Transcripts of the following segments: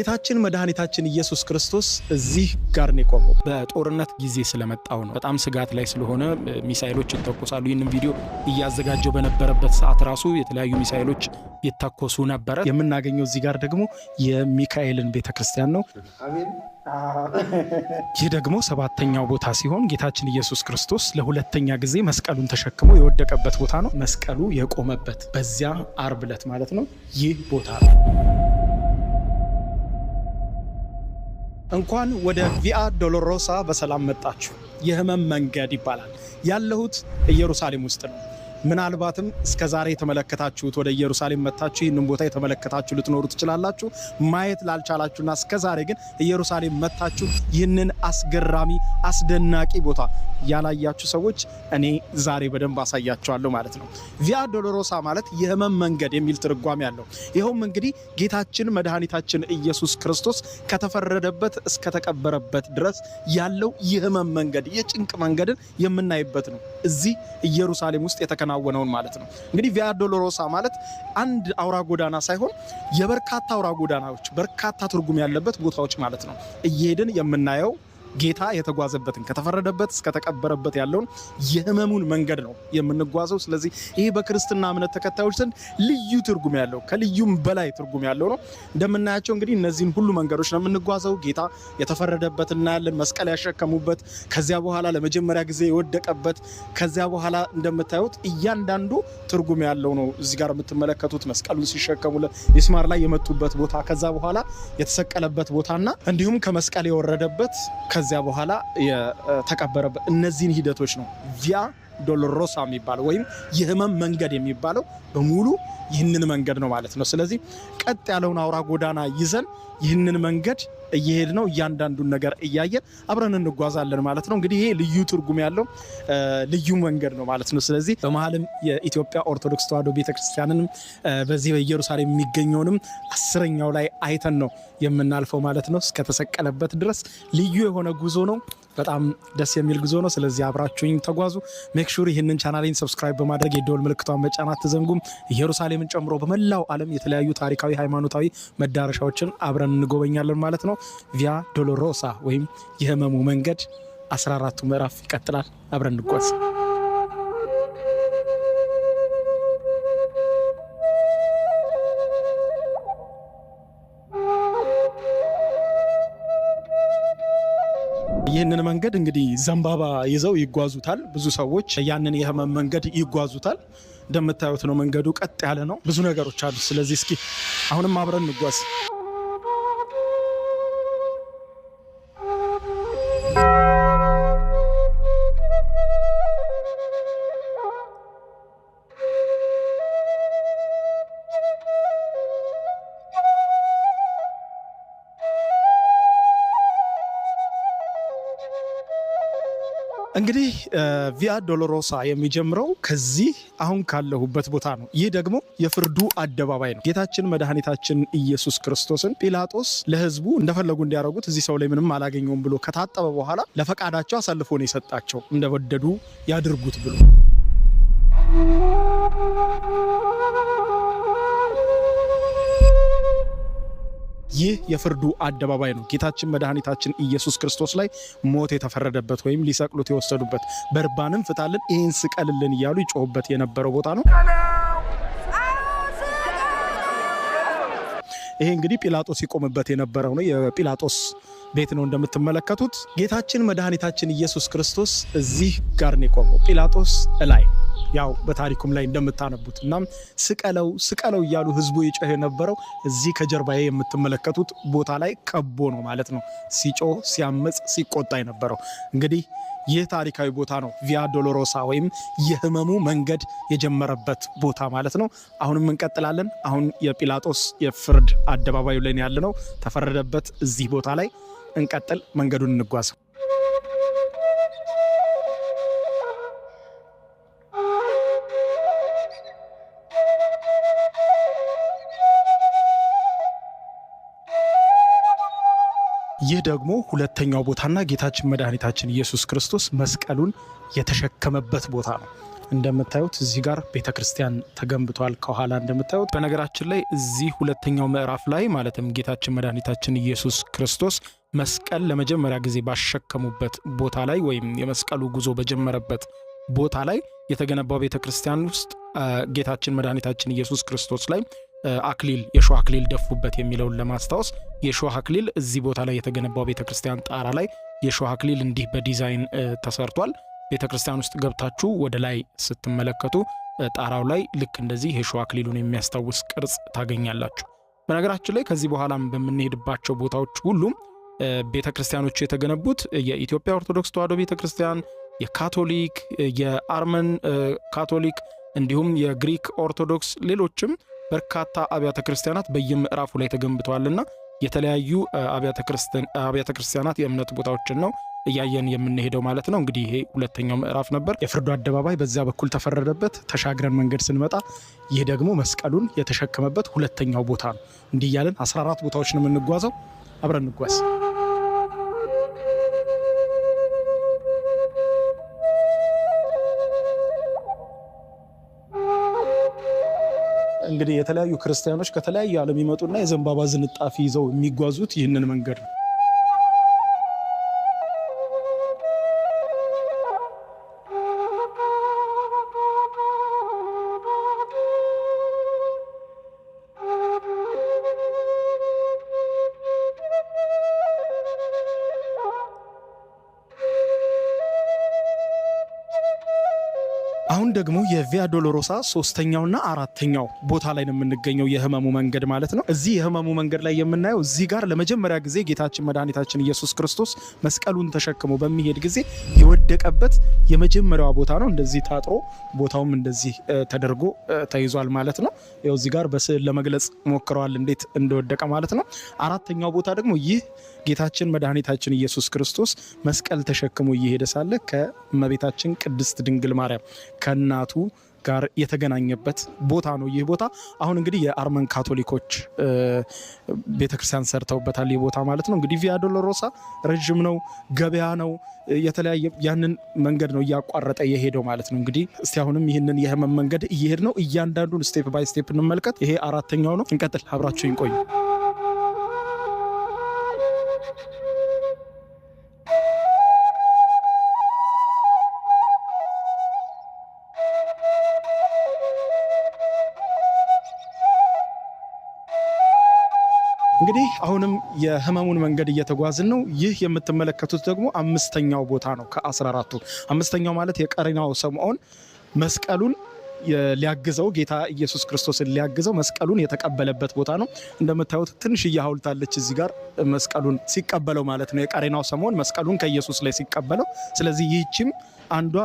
ጌታችን መድኃኒታችን ኢየሱስ ክርስቶስ እዚህ ጋር ነው የቆመው። በጦርነት ጊዜ ስለመጣው ነው። በጣም ስጋት ላይ ስለሆነ ሚሳኤሎች ይተኮሳሉ። ይህንን ቪዲዮ እያዘጋጀው በነበረበት ሰዓት ራሱ የተለያዩ ሚሳኤሎች ይተኮሱ ነበረ። የምናገኘው እዚህ ጋር ደግሞ የሚካኤልን ቤተክርስቲያን ነው። ይህ ደግሞ ሰባተኛው ቦታ ሲሆን ጌታችን ኢየሱስ ክርስቶስ ለሁለተኛ ጊዜ መስቀሉን ተሸክሞ የወደቀበት ቦታ ነው። መስቀሉ የቆመበት በዚያ ዓርብ ዕለት ማለት ነው ይህ ቦታ ነው። እንኳን ወደ ቪያ ዶሎሮሳ በሰላም መጣችሁ። የህመም መንገድ ይባላል። ያለሁት ኢየሩሳሌም ውስጥ ነው። ምናልባትም እስከዛሬ የተመለከታችሁት ወደ ኢየሩሳሌም መጣችሁ ይህንን ቦታ የተመለከታችሁ ልትኖሩ ትችላላችሁ። ማየት ላልቻላችሁና እስከዛሬ ግን ኢየሩሳሌም መጣችሁ ይህንን አስገራሚ አስደናቂ ቦታ ያላያችሁ ሰዎች እኔ ዛሬ በደንብ አሳያችኋለሁ ማለት ነው። ቪያ ዶሎሮሳ ማለት የህመም መንገድ የሚል ትርጓሜ ያለው ይኸውም እንግዲህ ጌታችን መድኃኒታችን ኢየሱስ ክርስቶስ ከተፈረደበት እስከ ተቀበረበት ድረስ ያለው የህመም መንገድ የጭንቅ መንገድን የምናይበት ነው። እዚህ ኢየሩሳሌም ውስጥ የተከናወነውን ማለት ነው። እንግዲህ ቪያ ዶሎሮሳ ማለት አንድ አውራ ጎዳና ሳይሆን የበርካታ አውራ ጎዳናዎች በርካታ ትርጉም ያለበት ቦታዎች ማለት ነው። እየሄድን የምናየው ጌታ የተጓዘበትን ከተፈረደበት እስከ ተቀበረበት ያለውን የህመሙን መንገድ ነው የምንጓዘው። ስለዚህ ይሄ በክርስትና እምነት ተከታዮች ዘንድ ልዩ ትርጉም ያለው ከልዩም በላይ ትርጉም ያለው ነው። እንደምናያቸው እንግዲህ እነዚህን ሁሉ መንገዶች ነው የምንጓዘው። ጌታ የተፈረደበት እናያለን፣ መስቀል ያሸከሙበት፣ ከዚያ በኋላ ለመጀመሪያ ጊዜ የወደቀበት፣ ከዚያ በኋላ እንደምታዩት እያንዳንዱ ትርጉም ያለው ነው። እዚህ ጋር የምትመለከቱት መስቀሉን ሲሸከሙ ሚስማር ላይ የመቱበት ቦታ፣ ከዛ በኋላ የተሰቀለበት ቦታና እንዲሁም ከመስቀል የወረደበት ከዚያ በኋላ የተቀበረበት እነዚህን ሂደቶች ነው ቪያ ዶሎሮሳ የሚባለው ወይም የህመም መንገድ የሚባለው በሙሉ ይህንን መንገድ ነው ማለት ነው። ስለዚህ ቀጥ ያለውን አውራ ጎዳና ይዘን ይህንን መንገድ እየሄድ ነው እያንዳንዱን ነገር እያየን አብረን እንጓዛለን ማለት ነው። እንግዲህ ይሄ ልዩ ትርጉም ያለው ልዩ መንገድ ነው ማለት ነው። ስለዚህ በመሀልም የኢትዮጵያ ኦርቶዶክስ ተዋሕዶ ቤተክርስቲያንንም በዚህ በኢየሩሳሌም የሚገኘውንም 10ኛው ላይ አይተን ነው የምናልፈው ማለት ነው። እስከተሰቀለበት ድረስ ልዩ የሆነ ጉዞ ነው። በጣም ደስ የሚል ጉዞ ነው። ስለዚህ አብራችሁኝ ተጓዙ። ሜክ ሹር ይህንን ቻናሌን ሰብስክራይብ በማድረግ የደወል ምልክቷን መጫን አትዘንጉም። ኢየሩሳሌምን ጨምሮ በመላው ዓለም የተለያዩ ታሪካዊ ሃይማኖታዊ መዳረሻዎችን አብረን እንጎበኛለን ማለት ነው። ቪያ ዶሎሮሳ ወይም የህመሙ መንገድ 14ቱ ምዕራፍ ይቀጥላል። አብረን እንጓዝ። ይህንን መንገድ እንግዲህ ዘንባባ ይዘው ይጓዙታል። ብዙ ሰዎች ያንን የህመም መንገድ ይጓዙታል። እንደምታዩት ነው መንገዱ ቀጥ ያለ ነው። ብዙ ነገሮች አሉ። ስለዚህ እስኪ አሁንም አብረን እንጓዝ። እንግዲህ ቪያ ዶሎሮሳ የሚጀምረው ከዚህ አሁን ካለሁበት ቦታ ነው። ይህ ደግሞ የፍርዱ አደባባይ ነው። ጌታችን መድኃኒታችን ኢየሱስ ክርስቶስን ጲላጦስ ለህዝቡ እንደፈለጉ እንዲያደርጉት እዚህ ሰው ላይ ምንም አላገኘውም ብሎ ከታጠበ በኋላ ለፈቃዳቸው አሳልፎ ነው የሰጣቸው፣ እንደወደዱ ያድርጉት ብሎ። ይህ የፍርዱ አደባባይ ነው። ጌታችን መድኃኒታችን ኢየሱስ ክርስቶስ ላይ ሞት የተፈረደበት ወይም ሊሰቅሉት የወሰዱበት፣ በርባንን ፍታልን፣ ይህን ስቀልልን እያሉ ይጮሁበት የነበረው ቦታ ነው። ይሄ እንግዲህ ጲላጦስ ይቆምበት የነበረው ነው። የጲላጦስ ቤት ነው እንደምትመለከቱት። ጌታችን መድኃኒታችን ኢየሱስ ክርስቶስ እዚህ ጋር ነው የቆመው፣ ጲላጦስ እላይ ያው በታሪኩም ላይ እንደምታነቡት። እናም ስቀለው ስቀለው እያሉ ህዝቡ ይጮህ የነበረው እዚህ ከጀርባዬ የምትመለከቱት ቦታ ላይ ከቦ ነው ማለት ነው፣ ሲጮህ ሲያመጽ ሲቆጣ የነበረው። እንግዲህ ይህ ታሪካዊ ቦታ ነው ቪያ ዶሎሮሳ ወይም የህመሙ መንገድ የጀመረበት ቦታ ማለት ነው። አሁንም እንቀጥላለን። አሁን የጲላጦስ የፍርድ አደባባዩ ላይ ያለ ነው። ተፈረደበት እዚህ ቦታ ላይ እንቀጥል፣ መንገዱን እንጓዝ። ይህ ደግሞ ሁለተኛው ቦታና ጌታችን መድኃኒታችን ኢየሱስ ክርስቶስ መስቀሉን የተሸከመበት ቦታ ነው። እንደምታዩት እዚህ ጋር ቤተክርስቲያን ተገንብቷል ከኋላ እንደምታዩት። በነገራችን ላይ እዚህ ሁለተኛው ምዕራፍ ላይ ማለትም ጌታችን መድኃኒታችን ኢየሱስ ክርስቶስ መስቀል ለመጀመሪያ ጊዜ ባሸከሙበት ቦታ ላይ ወይም የመስቀሉ ጉዞ በጀመረበት ቦታ ላይ የተገነባው ቤተክርስቲያን ውስጥ ጌታችን መድኃኒታችን ኢየሱስ ክርስቶስ ላይ አክሊል የሾህ አክሊል ደፉበት የሚለውን ለማስታወስ የሾህ አክሊል እዚህ ቦታ ላይ የተገነባው ቤተክርስቲያን ጣራ ላይ የሾህ አክሊል እንዲህ በዲዛይን ተሰርቷል። ቤተክርስቲያን ውስጥ ገብታችሁ ወደ ላይ ስትመለከቱ ጣራው ላይ ልክ እንደዚህ የሾህ አክሊሉን የሚያስታውስ ቅርጽ ታገኛላችሁ። በነገራችን ላይ ከዚህ በኋላም በምንሄድባቸው ቦታዎች ሁሉም ቤተክርስቲያኖቹ የተገነቡት የኢትዮጵያ ኦርቶዶክስ ተዋሕዶ ቤተክርስቲያን፣ የካቶሊክ፣ የአርመን ካቶሊክ እንዲሁም የግሪክ ኦርቶዶክስ ሌሎችም በርካታ አብያተ ክርስቲያናት በየምዕራፉ ላይ ተገንብተዋልና የተለያዩ አብያተ ክርስቲያናት የእምነት ቦታዎችን ነው እያየን የምንሄደው ማለት ነው። እንግዲህ ይሄ ሁለተኛው ምዕራፍ ነበር። የፍርዱ አደባባይ በዚያ በኩል ተፈረደበት። ተሻግረን መንገድ ስንመጣ ይህ ደግሞ መስቀሉን የተሸከመበት ሁለተኛው ቦታ ነው። እንዲህ እያለን 14 ቦታዎች ነው የምንጓዘው። አብረን እንጓዝ። እንግዲህ የተለያዩ ክርስቲያኖች ከተለያዩ ዓለም ይመጡና የዘንባባ ዝንጣፊ ይዘው የሚጓዙት ይህንን መንገድ ነው። አሁን ደግሞ የቪያ ዶሎሮሳ ሶስተኛውና አራተኛው ቦታ ላይ ነው የምንገኘው፣ የህመሙ መንገድ ማለት ነው። እዚህ የህመሙ መንገድ ላይ የምናየው እዚህ ጋር ለመጀመሪያ ጊዜ ጌታችን መድኃኒታችን ኢየሱስ ክርስቶስ መስቀሉን ተሸክሞ በሚሄድ ጊዜ የወደቀበት የመጀመሪያዋ ቦታ ነው። እንደዚህ ታጥሮ ቦታውም እንደዚህ ተደርጎ ተይዟል ማለት ነው። ያው እዚህ ጋር በስዕል ለመግለጽ ሞክረዋል እንዴት እንደወደቀ ማለት ነው። አራተኛው ቦታ ደግሞ ይህ ጌታችን መድኃኒታችን ኢየሱስ ክርስቶስ መስቀል ተሸክሞ እየሄደ ሳለ ከእመቤታችን ቅድስት ድንግል ማርያም ከእናቱ ጋር የተገናኘበት ቦታ ነው ይህ ቦታ። አሁን እንግዲህ የአርመን ካቶሊኮች ቤተክርስቲያን ሰርተውበታል ይህ ቦታ ማለት ነው። እንግዲህ ቪያ ዶሎሮሳ ረዥም ነው፣ ገበያ ነው፣ የተለያየ ያንን መንገድ ነው እያቋረጠ የሄደው ማለት ነው። እንግዲህ እስቲ አሁንም ይህንን የህመም መንገድ እየሄድ ነው። እያንዳንዱን ስቴፕ ባይ ስቴፕ እንመልከት። ይሄ አራተኛው ነው። እንቀጥል፣ አብራችሁኝ ቆዩ። እንግዲህ አሁንም የህመሙን መንገድ እየተጓዝን ነው። ይህ የምትመለከቱት ደግሞ አምስተኛው ቦታ ነው ከ14ቱ። አምስተኛው ማለት የቀሬናው ስምዖን መስቀሉን ሊያግዘው ጌታ ኢየሱስ ክርስቶስን ሊያግዘው መስቀሉን የተቀበለበት ቦታ ነው። እንደምታዩት ትንሽዬ ሐውልት አለች እዚህ ጋር መስቀሉን ሲቀበለው ማለት ነው። የቀሬናው ስምዖን መስቀሉን ከኢየሱስ ላይ ሲቀበለው። ስለዚህ ይህችም አንዷ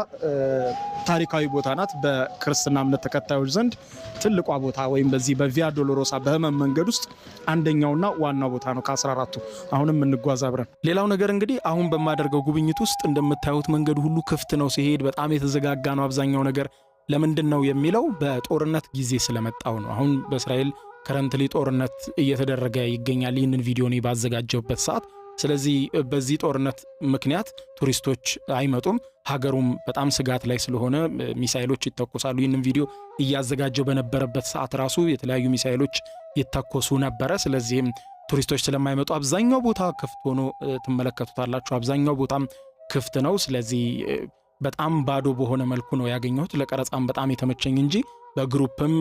ታሪካዊ ቦታ ናት በክርስትና እምነት ተከታዮች ዘንድ ትልቋ ቦታ ወይም በዚህ በቪያ ዶሎሮሳ በህመም መንገድ ውስጥ አንደኛውና ዋናው ቦታ ነው ከ14ቱ። አሁንም እንጓዝ አብረን። ሌላው ነገር እንግዲህ አሁን በማደርገው ጉብኝት ውስጥ እንደምታዩት መንገዱ ሁሉ ክፍት ነው። ሲሄድ በጣም የተዘጋጋ ነው አብዛኛው ነገር። ለምንድን ነው የሚለው በጦርነት ጊዜ ስለመጣው ነው። አሁን በእስራኤል ከረንትሊ ጦርነት እየተደረገ ይገኛል ይህንን ቪዲዮ እኔ ባዘጋጀሁበት ሰዓት። ስለዚህ በዚህ ጦርነት ምክንያት ቱሪስቶች አይመጡም። ሀገሩም በጣም ስጋት ላይ ስለሆነ ሚሳኤሎች ይተኮሳሉ። ይህንን ቪዲዮ እያዘጋጀው በነበረበት ሰዓት ራሱ የተለያዩ ሚሳኤሎች ይተኮሱ ነበረ። ስለዚህም ቱሪስቶች ስለማይመጡ አብዛኛው ቦታ ክፍት ሆኖ ትመለከቱታላችሁ። አብዛኛው ቦታም ክፍት ነው። ስለዚህ በጣም ባዶ በሆነ መልኩ ነው ያገኘሁት። ለቀረጻም በጣም የተመቸኝ እንጂ በግሩፕም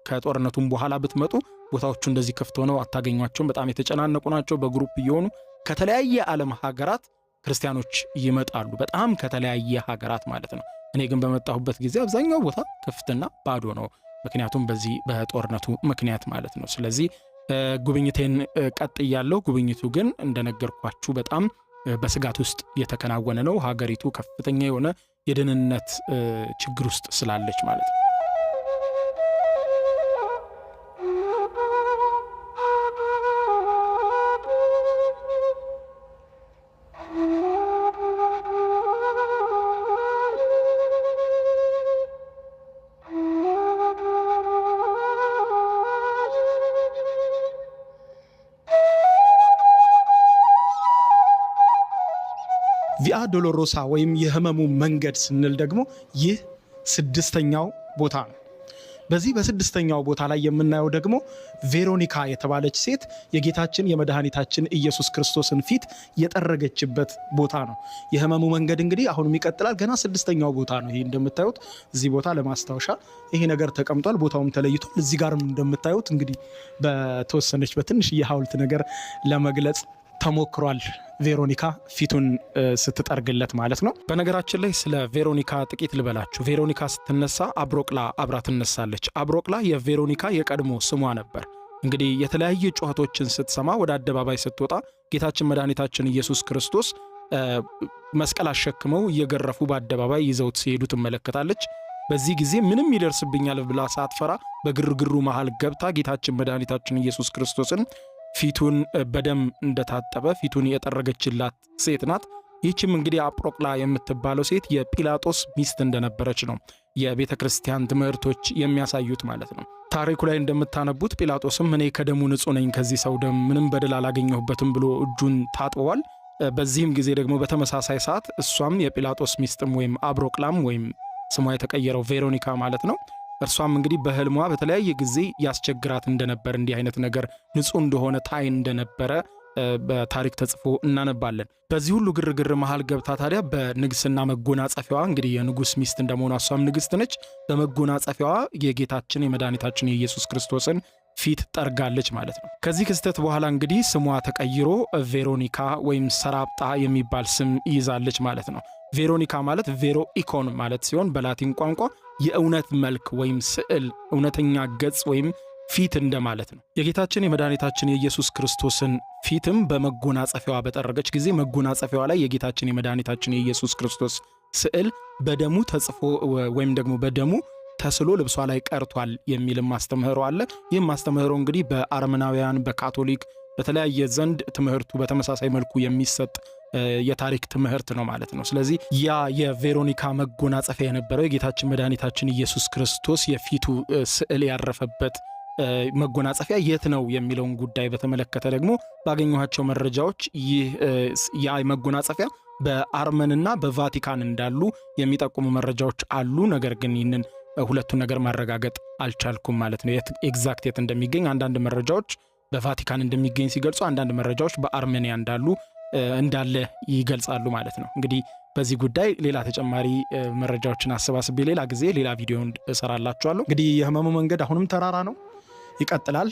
ከጦርነቱም በኋላ ብትመጡ ቦታዎቹ እንደዚህ ክፍት ሆነው አታገኟቸውም። በጣም የተጨናነቁ ናቸው። በግሩፕ እየሆኑ ከተለያየ ዓለም ሀገራት ክርስቲያኖች ይመጣሉ። በጣም ከተለያየ ሀገራት ማለት ነው። እኔ ግን በመጣሁበት ጊዜ አብዛኛው ቦታ ክፍትና ባዶ ነው። ምክንያቱም በዚህ በጦርነቱ ምክንያት ማለት ነው። ስለዚህ ጉብኝቴን ቀጥያለሁ። ጉብኝቱ ግን እንደነገርኳችሁ በጣም በስጋት ውስጥ የተከናወነ ነው። ሀገሪቱ ከፍተኛ የሆነ የደህንነት ችግር ውስጥ ስላለች ማለት ነው። ቪያ ዶሎሮሳ ወይም የህመሙ መንገድ ስንል ደግሞ ይህ ስድስተኛው ቦታ ነው። በዚህ በስድስተኛው ቦታ ላይ የምናየው ደግሞ ቬሮኒካ የተባለች ሴት የጌታችን የመድኃኒታችን ኢየሱስ ክርስቶስን ፊት የጠረገችበት ቦታ ነው። የህመሙ መንገድ እንግዲህ አሁንም ይቀጥላል። ገና ስድስተኛው ቦታ ነው። ይሄ እንደምታዩት እዚህ ቦታ ለማስታወሻ ይሄ ነገር ተቀምጧል። ቦታውም ተለይቷል። እዚህ ጋርም እንደምታዩት እንግዲህ በተወሰነች በትንሽዬ ሐውልት ነገር ለመግለጽ ተሞክሯል። ቬሮኒካ ፊቱን ስትጠርግለት ማለት ነው። በነገራችን ላይ ስለ ቬሮኒካ ጥቂት ልበላችሁ። ቬሮኒካ ስትነሳ አብሮቅላ አብራ ትነሳለች። አብሮቅላ የቬሮኒካ የቀድሞ ስሟ ነበር። እንግዲህ የተለያየ ጩኸቶችን ስትሰማ ወደ አደባባይ ስትወጣ ጌታችን መድኃኒታችን ኢየሱስ ክርስቶስ መስቀል አሸክመው እየገረፉ በአደባባይ ይዘውት ሲሄዱ ትመለከታለች። በዚህ ጊዜ ምንም ይደርስብኛል ብላ ሳትፈራ በግርግሩ መሃል ገብታ ጌታችን መድኃኒታችን ኢየሱስ ክርስቶስን ፊቱን በደም እንደታጠበ ፊቱን የጠረገችላት ሴት ናት። ይህችም እንግዲህ አጵሮቅላ የምትባለው ሴት የጲላጦስ ሚስት እንደነበረች ነው የቤተ ክርስቲያን ትምህርቶች የሚያሳዩት ማለት ነው። ታሪኩ ላይ እንደምታነቡት ጲላጦስም እኔ ከደሙ ንጹሕ ነኝ፣ ከዚህ ሰው ደም ምንም በደል አላገኘሁበትም ብሎ እጁን ታጥበዋል። በዚህም ጊዜ ደግሞ በተመሳሳይ ሰዓት እሷም የጲላጦስ ሚስትም ወይም አብሮቅላም ወይም ስሟ የተቀየረው ቬሮኒካ ማለት ነው። እርሷም እንግዲህ በህልሟ በተለያየ ጊዜ ያስቸግራት እንደነበር እንዲህ አይነት ነገር ንጹሕ እንደሆነ ታይ እንደነበረ በታሪክ ተጽፎ እናነባለን። በዚህ ሁሉ ግርግር መሃል ገብታ ታዲያ በንግስና መጎናጸፊያዋ እንግዲህ የንጉስ ሚስት እንደመሆኗ እሷም ንግስት ነች። በመጎናጸፊያዋ የጌታችን የመድኃኒታችን የኢየሱስ ክርስቶስን ፊት ጠርጋለች ማለት ነው። ከዚህ ክስተት በኋላ እንግዲህ ስሟ ተቀይሮ ቬሮኒካ ወይም ሰራጵጣ የሚባል ስም ይይዛለች ማለት ነው። ቬሮኒካ ማለት ቬሮ ኢኮን ማለት ሲሆን በላቲን ቋንቋ የእውነት መልክ ወይም ስዕል፣ እውነተኛ ገጽ ወይም ፊት እንደማለት ነው። የጌታችን የመድኃኒታችን የኢየሱስ ክርስቶስን ፊትም በመጎናጸፊያዋ በጠረገች ጊዜ መጎናጸፊያዋ ላይ የጌታችን የመድኃኒታችን የኢየሱስ ክርስቶስ ስዕል በደሙ ተጽፎ ወይም ደግሞ በደሙ ተስሎ ልብሷ ላይ ቀርቷል የሚልም ማስተምህሮ አለ። ይህም ማስተምህሮ እንግዲህ በአርመናውያን በካቶሊክ በተለያየ ዘንድ ትምህርቱ በተመሳሳይ መልኩ የሚሰጥ የታሪክ ትምህርት ነው ማለት ነው። ስለዚህ ያ የቬሮኒካ መጎናጸፊያ የነበረው የጌታችን መድኃኒታችን ኢየሱስ ክርስቶስ የፊቱ ስዕል ያረፈበት መጎናጸፊያ የት ነው የሚለውን ጉዳይ በተመለከተ ደግሞ ባገኘኋቸው መረጃዎች ይህ ያ መጎናጸፊያ በአርመንና በቫቲካን እንዳሉ የሚጠቁሙ መረጃዎች አሉ። ነገር ግን ይህንን ሁለቱን ነገር ማረጋገጥ አልቻልኩም ማለት ነው። ኤግዛክት የት እንደሚገኝ አንዳንድ መረጃዎች በቫቲካን እንደሚገኝ ሲገልጹ፣ አንዳንድ መረጃዎች በአርሜኒያ እንዳለ ይገልጻሉ ማለት ነው። እንግዲህ በዚህ ጉዳይ ሌላ ተጨማሪ መረጃዎችን አሰባስቤ ሌላ ጊዜ ሌላ ቪዲዮ እሰራላችኋለሁ። እንግዲህ የህመሙ መንገድ አሁንም ተራራ ነው፣ ይቀጥላል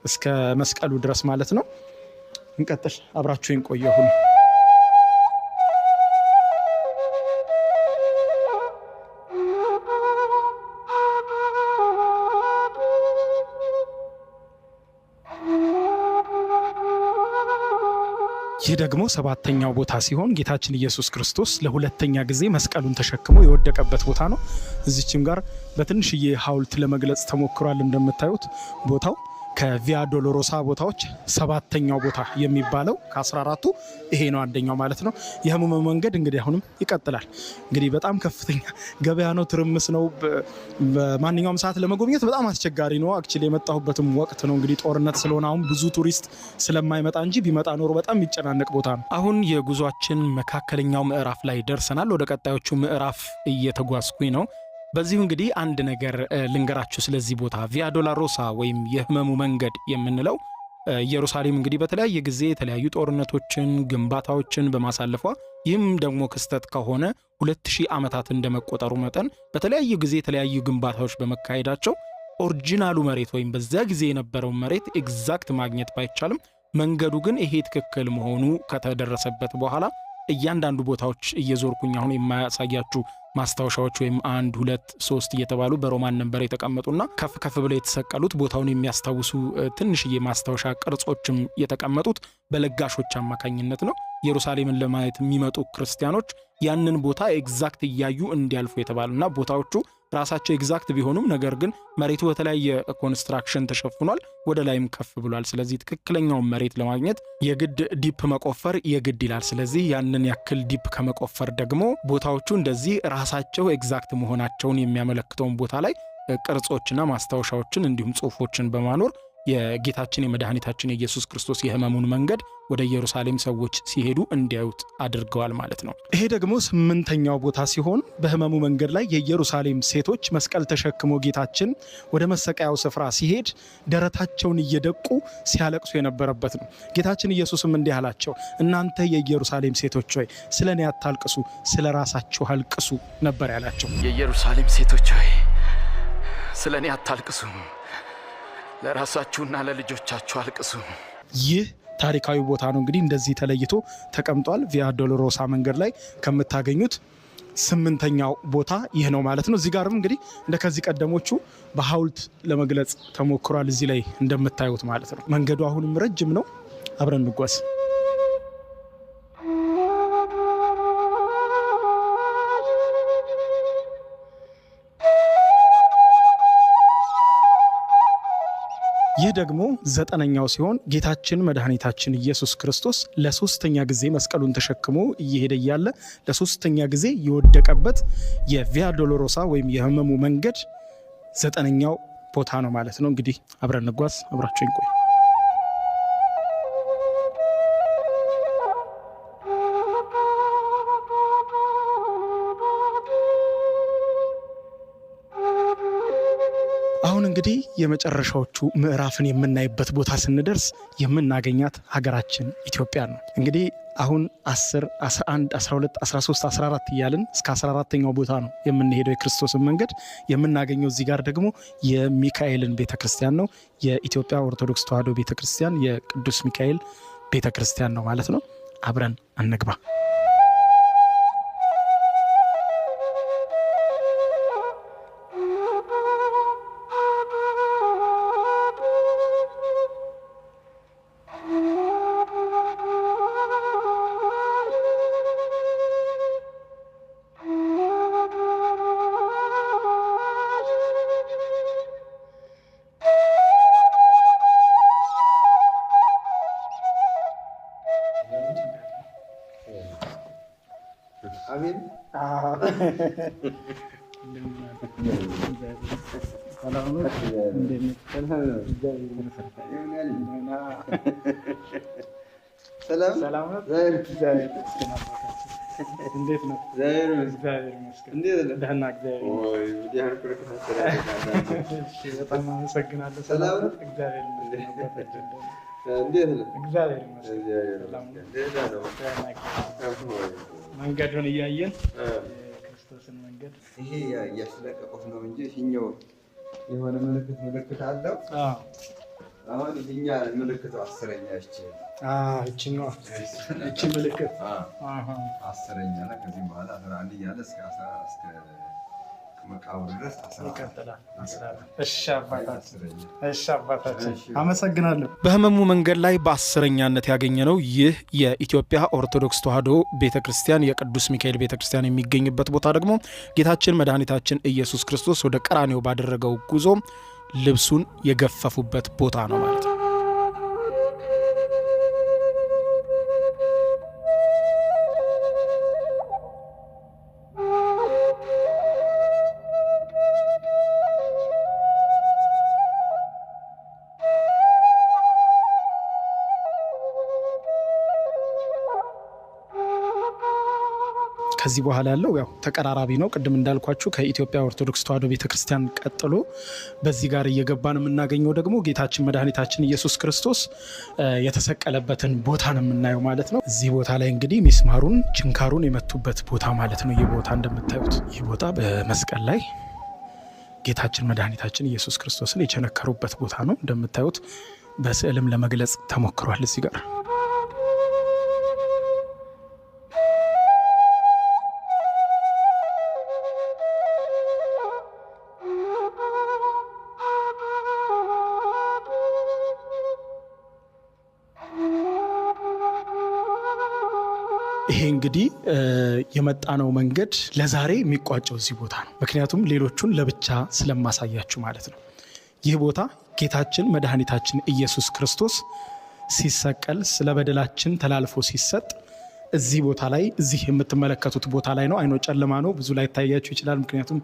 እስከ መስቀሉ ድረስ ማለት ነው። እንቀጥል፣ አብራችሁን ቆዩ። አሁን ይህ ደግሞ ሰባተኛው ቦታ ሲሆን ጌታችን ኢየሱስ ክርስቶስ ለሁለተኛ ጊዜ መስቀሉን ተሸክሞ የወደቀበት ቦታ ነው። እዚችም ጋር በትንሽዬ ሐውልት ለመግለጽ ተሞክሯል። እንደምታዩት ቦታው ከቪያ ዶሎሮሳ ቦታዎች ሰባተኛው ቦታ የሚባለው ከ14ቱ ይሄ ነው፣ አንደኛው ማለት ነው። የህመሙ መንገድ እንግዲህ አሁንም ይቀጥላል። እንግዲህ በጣም ከፍተኛ ገበያ ነው፣ ትርምስ ነው። በማንኛውም ሰዓት ለመጎብኘት በጣም አስቸጋሪ ነው። አክቹሊ የመጣሁበትም ወቅት ነው እንግዲህ ጦርነት ስለሆነ አሁን ብዙ ቱሪስት ስለማይመጣ እንጂ ቢመጣ ኖሮ በጣም የሚጨናነቅ ቦታ ነው። አሁን የጉዟችን መካከለኛው ምዕራፍ ላይ ደርሰናል። ወደ ቀጣዮቹ ምዕራፍ እየተጓዝኩኝ ነው። በዚሁ እንግዲህ አንድ ነገር ልንገራችሁ ስለዚህ ቦታ ቪያ ዶሎሮሳ ወይም የህመሙ መንገድ የምንለው ኢየሩሳሌም እንግዲህ በተለያየ ጊዜ የተለያዩ ጦርነቶችን፣ ግንባታዎችን በማሳለፏ ይህም ደግሞ ክስተት ከሆነ 2000 ዓመታት እንደመቆጠሩ መጠን በተለያየ ጊዜ የተለያዩ ግንባታዎች በመካሄዳቸው ኦሪጂናሉ መሬት ወይም በዚያ ጊዜ የነበረው መሬት ኤግዛክት ማግኘት ባይቻልም መንገዱ ግን ይሄ ትክክል መሆኑ ከተደረሰበት በኋላ እያንዳንዱ ቦታዎች እየዞርኩኝ አሁን የማያሳያችሁ ማስታወሻዎች ወይም 1 2 3 እየተባሉ በሮማን ነበር የተቀመጡና ከፍ ከፍ ብለው የተሰቀሉት ቦታውን የሚያስታውሱ ትንሽዬ ማስታወሻ ቅርጾችም የተቀመጡት በለጋሾች አማካኝነት ነው። ኢየሩሳሌምን ለማየት የሚመጡ ክርስቲያኖች ያንን ቦታ ኤግዛክት እያዩ እንዲያልፉ የተባሉና ቦታዎቹ ራሳቸው ኤግዛክት ቢሆኑም ነገር ግን መሬቱ በተለያየ ኮንስትራክሽን ተሸፍኗል፣ ወደ ላይም ከፍ ብሏል። ስለዚህ ትክክለኛውን መሬት ለማግኘት የግድ ዲፕ መቆፈር የግድ ይላል። ስለዚህ ያንን ያክል ዲፕ ከመቆፈር ደግሞ ቦታዎቹ እንደዚህ ራሳቸው ኤግዛክት መሆናቸውን የሚያመለክተውን ቦታ ላይ ቅርጾችና ማስታወሻዎችን እንዲሁም ጽሑፎችን በማኖር የጌታችን የመድኃኒታችን የኢየሱስ ክርስቶስ የሕመሙን መንገድ ወደ ኢየሩሳሌም ሰዎች ሲሄዱ እንዲያዩት አድርገዋል ማለት ነው። ይሄ ደግሞ 8ኛው ቦታ ሲሆን በሕመሙ መንገድ ላይ የኢየሩሳሌም ሴቶች መስቀል ተሸክሞ ጌታችን ወደ መሰቀያው ስፍራ ሲሄድ ደረታቸውን እየደቁ ሲያለቅሱ የነበረበት ነው። ጌታችን ኢየሱስም እንዲህ አላቸው፣ እናንተ የኢየሩሳሌም ሴቶች ሆይ ስለ እኔ አታልቅሱ፣ ስለ ራሳችሁ አልቅሱ ነበር ያላቸው። የኢየሩሳሌም ሴቶች ሆይ ስለ እኔ አታልቅሱ፣ ለራሳችሁና ለልጆቻችሁ አልቅሱ። ይህ ታሪካዊ ቦታ ነው። እንግዲህ እንደዚህ ተለይቶ ተቀምጧል። ቪያ ዶሎሮሳ መንገድ ላይ ከምታገኙት 8ኛው ቦታ ይህ ነው ማለት ነው። እዚህ ጋርም እንግዲህ እንደ ከዚህ ቀደሞቹ በሐውልት ለመግለጽ ተሞክሯል። እዚህ ላይ እንደምታዩት ማለት ነው። መንገዱ አሁንም ረጅም ነው። አብረን እንጓዝ። ይህ ደግሞ 9ኛው ሲሆን ጌታችን መድኃኒታችን ኢየሱስ ክርስቶስ ለ3ኛ ጊዜ መስቀሉን ተሸክሞ እየሄደ እያለ ለ3ኛ ጊዜ የወደቀበት የቪያ ዶሎሮሳ ወይም የሕመሙ መንገድ 9ኛው ቦታ ነው ማለት ነው። እንግዲህ አብረን እንጓዝ፣ አብራችሁን ቆዩ። አሁን እንግዲህ የመጨረሻዎቹ ምዕራፍን የምናይበት ቦታ ስንደርስ የምናገኛት ሀገራችን ኢትዮጵያ ነው። እንግዲህ አሁን 10፣ 11፣ 12፣ 13፣ 14 እያልን እስከ 14ኛው ቦታ ነው የምንሄደው የክርስቶስን መንገድ የምናገኘው። እዚህ ጋር ደግሞ የሚካኤልን ቤተክርስቲያን ነው። የኢትዮጵያ ኦርቶዶክስ ተዋሕዶ ቤተክርስቲያን የቅዱስ ሚካኤል ቤተክርስቲያን ነው ማለት ነው። አብረን እንግባ። አሜን። ሰላም ነው። እንዴት ነው? ደህና በጣም አመሰግናለሁ። ሰላም ነው። መንገዱን እያየን ክርስቶስን መንገድ ይሄ እያስለቀቁት ነው እንጂ ይሄኛው የሆነ ምልክት አለው። አሁን ይሄኛ ምልክቱ 10ኛ እቺ ምልክት 10ኛ ነው። ከዚህ በኋላ 11 እያለ እስከ 14 እስከ መቃብሩ ድረስ ይቀጥላል። እሺ አባታችን አመሰግናለሁ። በሕመሙ መንገድ ላይ በ10ኛነት ያገኘነው ይህ የኢትዮጵያ ኦርቶዶክስ ተዋሕዶ ቤተክርስቲያን የቅዱስ ሚካኤል ቤተክርስቲያን የሚገኝበት ቦታ ደግሞ ጌታችን መድኃኒታችን ኢየሱስ ክርስቶስ ወደ ቀራንዮ ባደረገው ጉዞ ልብሱን የገፈፉበት ቦታ ነው ማለት ነው። ከዚህ በኋላ ያለው ያው ተቀራራቢ ነው። ቅድም እንዳልኳችሁ ከኢትዮጵያ ኦርቶዶክስ ተዋሕዶ ቤተክርስቲያን ቀጥሎ በዚህ ጋር እየገባን የምናገኘው ደግሞ ጌታችን መድኃኒታችን ኢየሱስ ክርስቶስ የተሰቀለበትን ቦታ ነው የምናየው ማለት ነው። እዚህ ቦታ ላይ እንግዲህ ሚስማሩን ችንካሩን የመቱበት ቦታ ማለት ነው። ይህ ቦታ እንደምታዩት ይህ ቦታ በመስቀል ላይ ጌታችን መድኃኒታችን ኢየሱስ ክርስቶስን የቸነከሩበት ቦታ ነው። እንደምታዩት በስዕልም ለመግለጽ ተሞክሯል እዚህ ጋር። ይሄ እንግዲህ የመጣነው መንገድ ለዛሬ የሚቋጨው እዚህ ቦታ ነው። ምክንያቱም ሌሎቹን ለብቻ ስለማሳያችሁ ማለት ነው። ይህ ቦታ ጌታችን መድኃኒታችን ኢየሱስ ክርስቶስ ሲሰቀል ስለ በደላችን ተላልፎ ሲሰጥ እዚህ ቦታ ላይ እዚህ የምትመለከቱት ቦታ ላይ ነው። አይኖ ጨለማ ነው፣ ብዙ ላይ ታያችሁ ይችላል። ምክንያቱም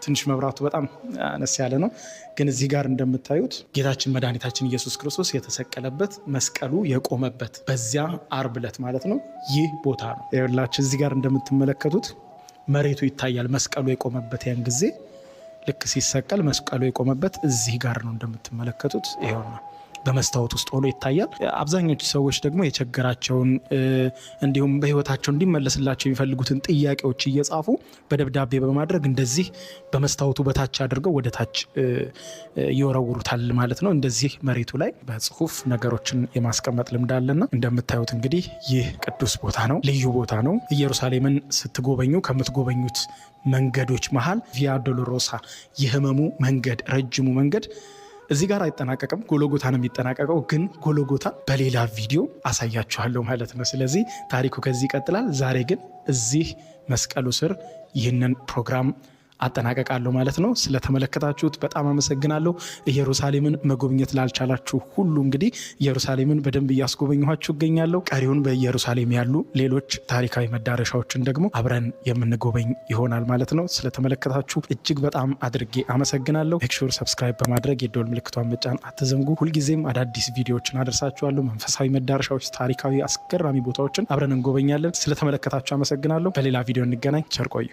ትንሽ መብራቱ በጣም አነስ ያለ ነው። ግን እዚህ ጋር እንደምታዩት ጌታችን መድኃኒታችን ኢየሱስ ክርስቶስ የተሰቀለበት መስቀሉ የቆመበት በዚያ ዓርብ ዕለት ማለት ነው ይህ ቦታ ነው። ይኸውላችሁ እዚህ ጋር እንደምትመለከቱት መሬቱ ይታያል። መስቀሉ የቆመበት ያን ጊዜ ልክ ሲሰቀል መስቀሉ የቆመበት እዚህ ጋር ነው እንደምትመለከቱት። ይኸው ነው በመስታወት ውስጥ ሆኖ ይታያል። አብዛኞቹ ሰዎች ደግሞ የቸገራቸውን እንዲሁም በህይወታቸው እንዲመለስላቸው የሚፈልጉትን ጥያቄዎች እየጻፉ በደብዳቤ በማድረግ እንደዚህ በመስታወቱ በታች አድርገው ወደ ታች ይወረውሩታል ማለት ነው። እንደዚህ መሬቱ ላይ በጽሁፍ ነገሮችን የማስቀመጥ ልምድ አለና እንደምታዩት እንግዲህ ይህ ቅዱስ ቦታ ነው፣ ልዩ ቦታ ነው። ኢየሩሳሌምን ስትጎበኙ ከምትጎበኙት መንገዶች መሃል ቪያ ዶሎሮሳ የህመሙ መንገድ፣ ረጅሙ መንገድ እዚህ ጋር አይጠናቀቅም። ጎሎጎታ ነው የሚጠናቀቀው። ግን ጎሎጎታ በሌላ ቪዲዮ አሳያችኋለሁ ማለት ነው። ስለዚህ ታሪኩ ከዚህ ይቀጥላል። ዛሬ ግን እዚህ መስቀሉ ስር ይህንን ፕሮግራም አጠናቀቃለሁ ማለት ነው። ስለተመለከታችሁት በጣም አመሰግናለሁ። ኢየሩሳሌምን መጎብኘት ላልቻላችሁ ሁሉ እንግዲህ ኢየሩሳሌምን በደንብ እያስጎበኘኋችሁ እገኛለሁ። ቀሪውን በኢየሩሳሌም ያሉ ሌሎች ታሪካዊ መዳረሻዎችን ደግሞ አብረን የምንጎበኝ ይሆናል ማለት ነው። ስለተመለከታችሁ እጅግ በጣም አድርጌ አመሰግናለሁ። ሜክሹር ሰብስክራይብ በማድረግ የደወል ምልክቷን መጫን አትዘንጉ። ሁልጊዜም አዳዲስ ቪዲዮዎችን አደርሳችኋለሁ። መንፈሳዊ መዳረሻዎች፣ ታሪካዊ አስገራሚ ቦታዎችን አብረን እንጎበኛለን። ስለተመለከታችሁ አመሰግናለሁ። በሌላ ቪዲዮ እንገናኝ። ቸር ቆዩ።